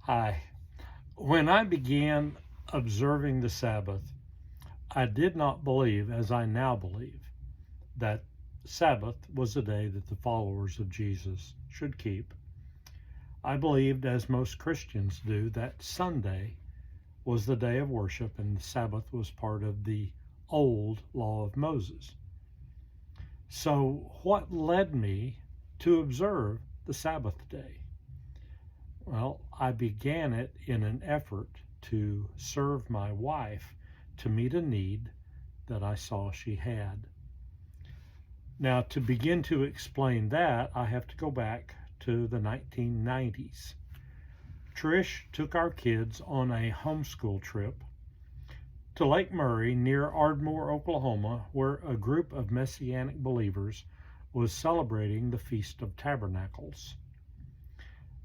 Hi. When I began observing the Sabbath, I did not believe, as I now believe, that Sabbath was a day that the followers of Jesus should keep. I believed, as most Christians do, that Sunday was the day of worship and the Sabbath was part of the old law of Moses. So, what led me to observe the Sabbath day? Well, I began it in an effort to serve my wife to meet a need that I saw she had. Now, to begin to explain that, I have to go back to the 1990s. Trish took our kids on a homeschool trip to Lake Murray near Ardmore, Oklahoma, where a group of Messianic believers was celebrating the Feast of Tabernacles.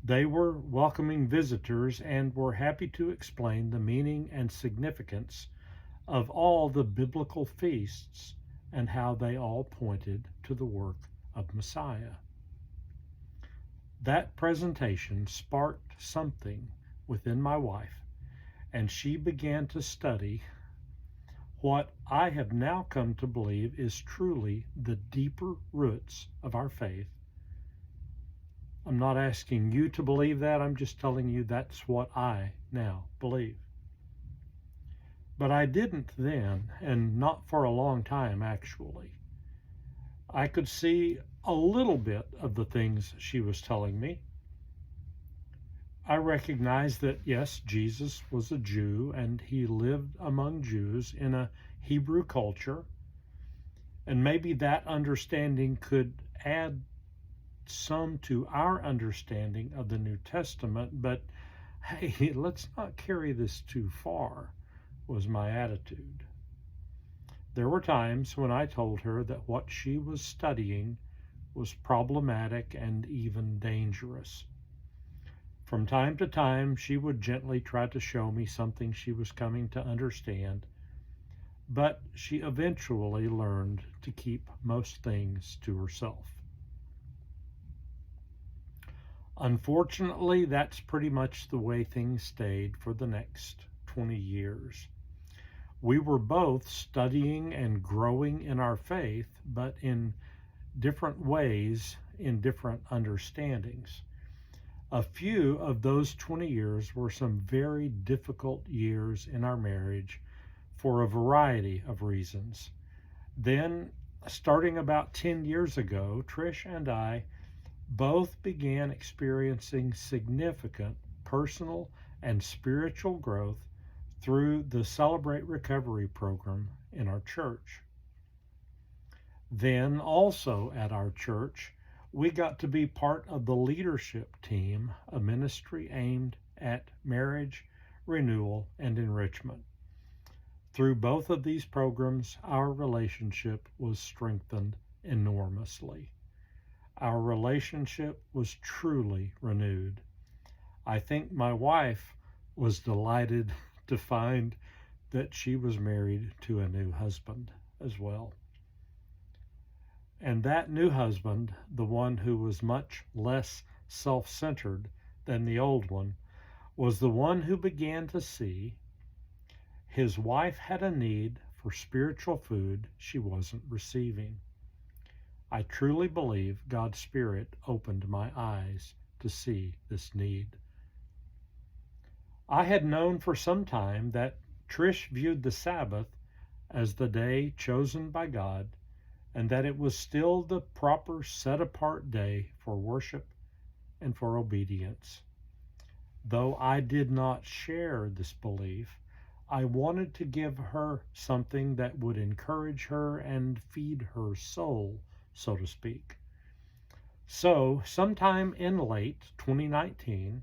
They were welcoming visitors and were happy to explain the meaning and significance of all the biblical feasts and how they all pointed to the work of Messiah. That presentation sparked something within my wife, and she began to study what I have now come to believe is truly the deeper roots of our faith. I'm not asking you to believe that, I'm just telling you that's what I now believe. But I didn't then, and not for a long time actually. I could see a little bit of the things she was telling me. I recognized that, yes, Jesus was a Jew and he lived among Jews in a Hebrew culture. And maybe that understanding could add some to our understanding of the New Testament, but hey, let's not carry this too far, was my attitude. There were times when I told her that what she was studying was problematic and even dangerous. From time to time, she would gently try to show me something she was coming to understand, but she eventually learned to keep most things to herself. Unfortunately, that's pretty much the way things stayed for the next 20 years. We were both studying and growing in our faith, but in different ways, in different understandings. A few of those 20 years were some very difficult years in our marriage for a variety of reasons. Then, starting about 10 years ago, Trish and I both began experiencing significant personal and spiritual growth through the Celebrate Recovery program in our church. Then, also at our church, we got to be part of the leadership team, a ministry aimed at marriage, renewal, and enrichment. Through both of these programs, our relationship was strengthened enormously. Our relationship was truly renewed. I think my wife was delighted to find that she was married to a new husband as well. And that new husband, the one who was much less self-centered than the old one, was the one who began to see his wife had a need for spiritual food she wasn't receiving. I truly believe God's Spirit opened my eyes to see this need. I had known for some time that Trish viewed the Sabbath as the day chosen by God and that it was still the proper set-apart day for worship and for obedience. Though I did not share this belief, I wanted to give her something that would encourage her and feed her soul, so to speak. So, sometime in late 2019,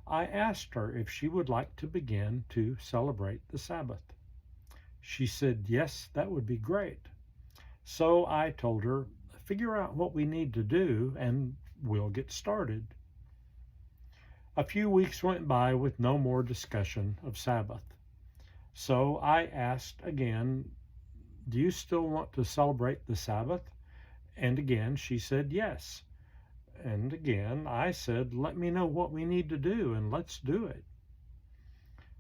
I asked her if she would like to begin to celebrate the Sabbath. She said, yes, that would be great. So I told her, figure out what we need to do and we'll get started. A few weeks went by with no more discussion of Sabbath. So I asked again, do you still want to celebrate the Sabbath? And again, she said yes. And again, I said, let me know what we need to do and let's do it.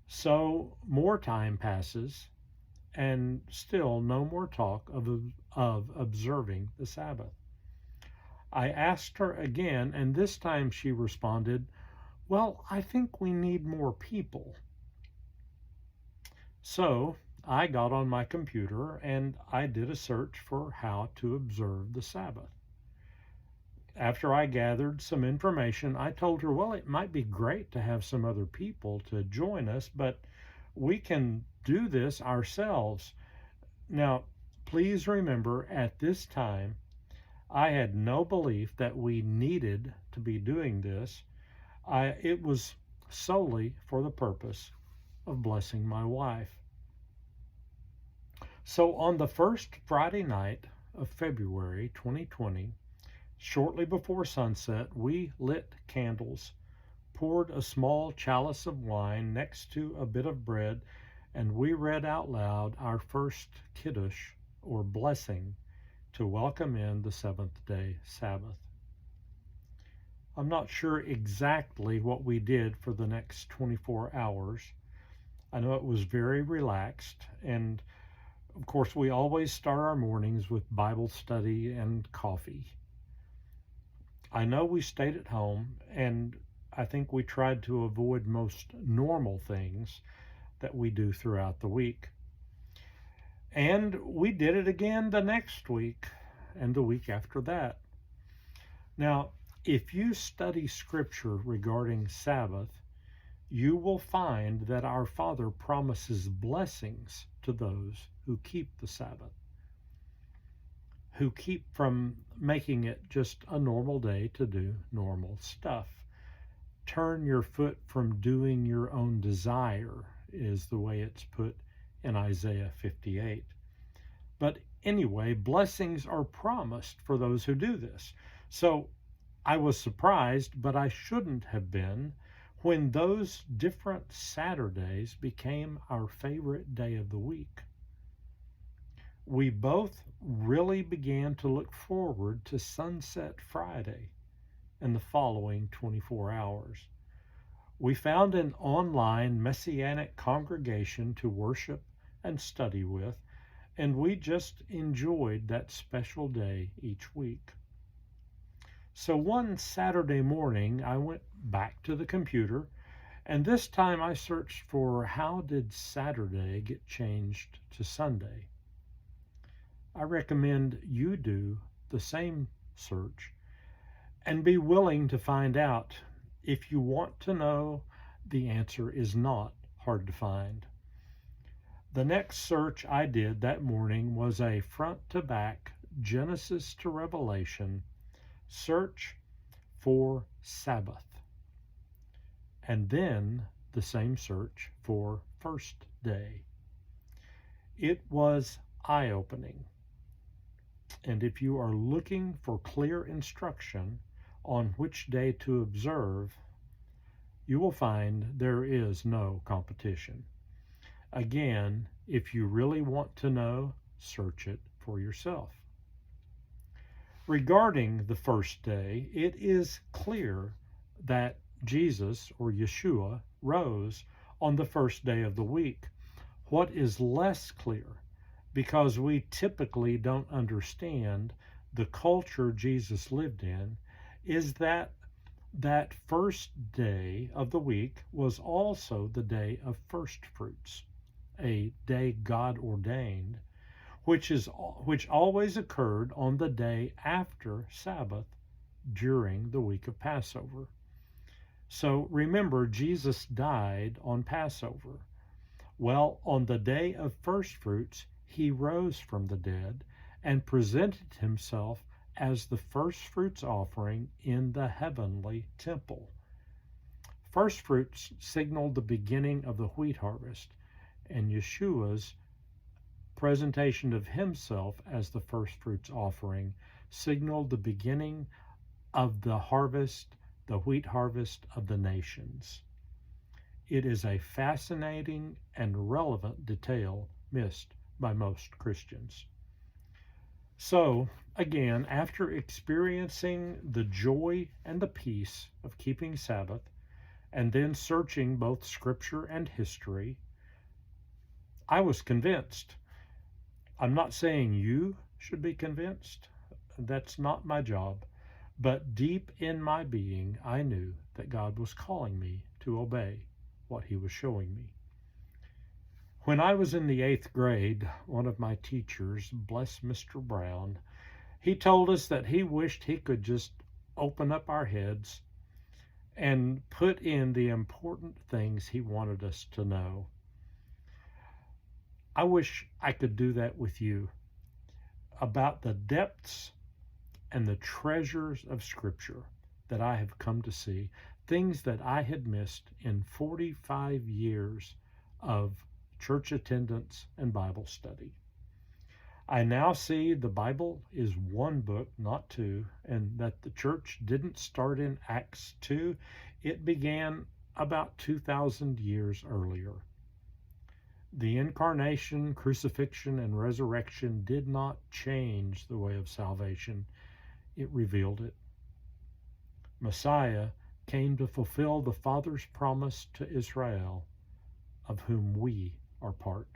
So more time passes and still no more talk of observing the Sabbath. I asked her again, and this time she responded, well, I think we need more people. So I got on my computer and I did a search for how to observe the Sabbath. After I gathered some information, I told her, well, it might be great to have some other people to join us, but we can do this ourselves. Now, please remember, at this time, I had no belief that we needed to be doing this. It was solely for the purpose of blessing my wife. So on the first Friday night of February 2020, shortly before sunset, we lit candles, poured a small chalice of wine next to a bit of bread, and we read out loud our first kiddush, or blessing, to welcome in the seventh day Sabbath. I'm not sure exactly what we did for the next 24 hours. I know it was very relaxed, and of course, we always start our mornings with Bible study and coffee. I know we stayed at home, and I think we tried to avoid most normal things that we do throughout the week. And we did it again the next week and the week after that. Now, if you study Scripture regarding Sabbath, you will find that our Father promises blessings to those who keep the Sabbath, who keep from making it just a normal day to do normal stuff. Turn your foot from doing your own desire, is the way it's put in Isaiah 58. But anyway, blessings are promised for those who do this. So I was surprised, but I shouldn't have been, when those different Saturdays became our favorite day of the week. We both really began to look forward to Sunset Friday and the following 24 hours. We found an online Messianic congregation to worship and study with, and we just enjoyed that special day each week. So one Saturday morning, I went back to the computer, and this time I searched for how did Saturday get changed to Sunday. I recommend you do the same search and be willing to find out. If you want to know, the answer is not hard to find. The next search I did that morning was a front to back, Genesis to Revelation search for Sabbath, and then the same search for first day. It was eye-opening. And if you are looking for clear instruction on which day to observe, you will find there is no competition. Again, if you really want to know, search it for yourself. Regarding the first day, it is clear that Jesus, or Yeshua, rose on the first day of the week. What is less clear, because we typically don't understand the culture Jesus lived in, is that that first day of the week was also the day of first fruits, a day God ordained, which always occurred on the day after Sabbath during the week of Passover. So remember, Jesus died on Passover. Well, on the day of first fruits, he rose from the dead and presented himself as the first fruits offering in the heavenly temple. First fruits signaled the beginning of the wheat harvest, and Yeshua's presentation of himself as the first fruits offering signaled the beginning of the harvest, the wheat harvest of the nations. It is a fascinating and relevant detail missed by most Christians. So, again, after experiencing the joy and the peace of keeping Sabbath, and then searching both scripture and history, I was convinced. I'm not saying you should be convinced. That's not my job. But deep in my being, I knew that God was calling me to obey what He was showing me. When I was in the 8th grade, one of my teachers, bless Mr. Brown, he told us that he wished he could just open up our heads and put in the important things he wanted us to know. I wish I could do that with you about the depths and the treasures of Scripture that I have come to see, things that I had missed in 45 years of church attendance and Bible study. I now see the Bible is one book, not two, and that the church didn't start in Acts 2. It began about 2,000 years earlier. The incarnation, crucifixion, and resurrection did not change the way of salvation. It revealed it. Messiah came to fulfill the Father's promise to Israel, of whom we are part.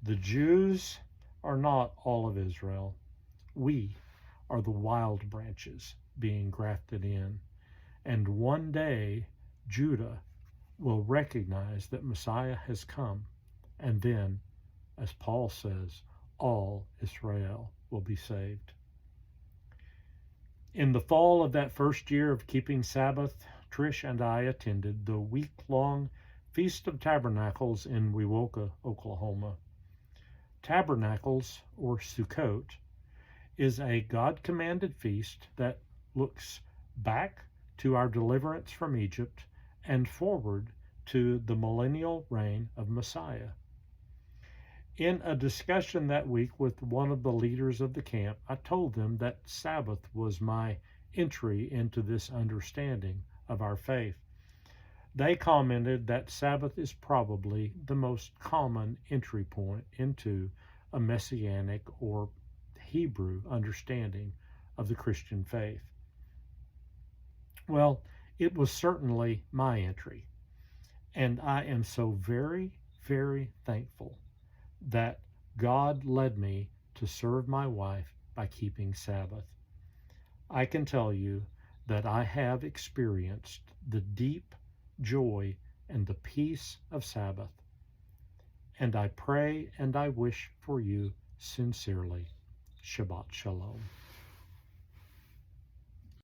The Jews are not all of Israel. We are the wild branches being grafted in. And one day, Judah will recognize that Messiah has come. And then, as Paul says, all Israel will be saved. In the fall of that first year of keeping Sabbath, Trish and I attended the week-long Feast of Tabernacles in Wewoka, Oklahoma. Tabernacles, or Sukkot, is a God-commanded feast that looks back to our deliverance from Egypt and forward to the millennial reign of Messiah. In a discussion that week with one of the leaders of the camp, I told them that Sabbath was my entry into this understanding of our faith. They commented that Sabbath is probably the most common entry point into a messianic or Hebrew understanding of the Christian faith. Well, it was certainly my entry, and I am so very, very thankful that God led me to serve my wife by keeping Sabbath. I can tell you that I have experienced the deep joy and the peace of Sabbath, and I pray and I wish for you sincerely. Shabbat Shalom.